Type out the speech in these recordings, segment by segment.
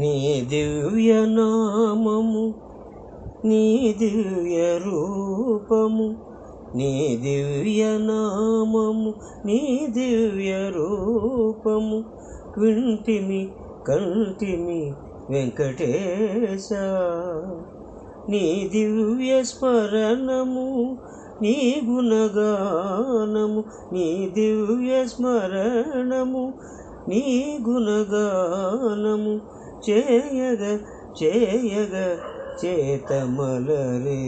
నీ దివ్య నామము, నీ దివ్య రూపము, నీ దివ్య నామము, నీ దివ్య రూపము వింటిమి కంటిమి వెంకటేశ. నీ దివ్య స్మరణము, నీ గుణగానము, నీ దివ్య స్మరణము, నీ గుణగానము చేయగ చేయగ చేతమలరే.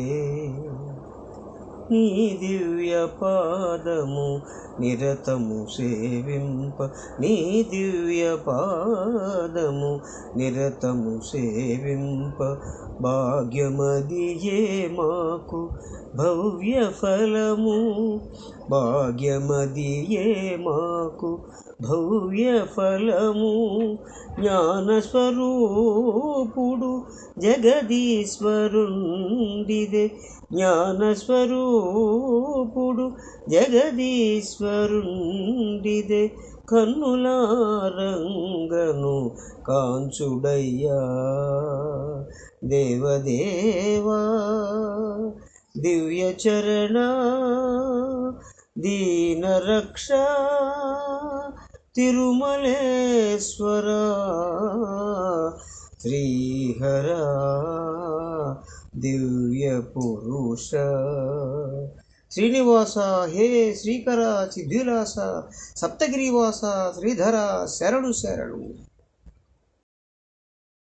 నీ దివ్య పాదము నిరతము సేవింప, నీ దివ్య పాదము నిరతము సేవింప, భాగ్యమదియే మాకు భవ్య ఫలము, భాగ్యమదియే మాకు భవ్య ఫలము. జ్ఞానస్వరూపుడు జగదీశ్వరుండిదే, జ్ఞానస్వరూపుడు జగదీశ్వరుండిదే, కన్నులారంగను కాంచుడయ్యా. దేవదేవా దివ్య చరణ దీనరక్ష తిరుమలేశ్వర శ్రీహర దివ్య పురుష. శ్రీనివాస హే శ్రీకర చిద్విలాస సప్తగిరివాస శ్రీధర శరణు శరణు.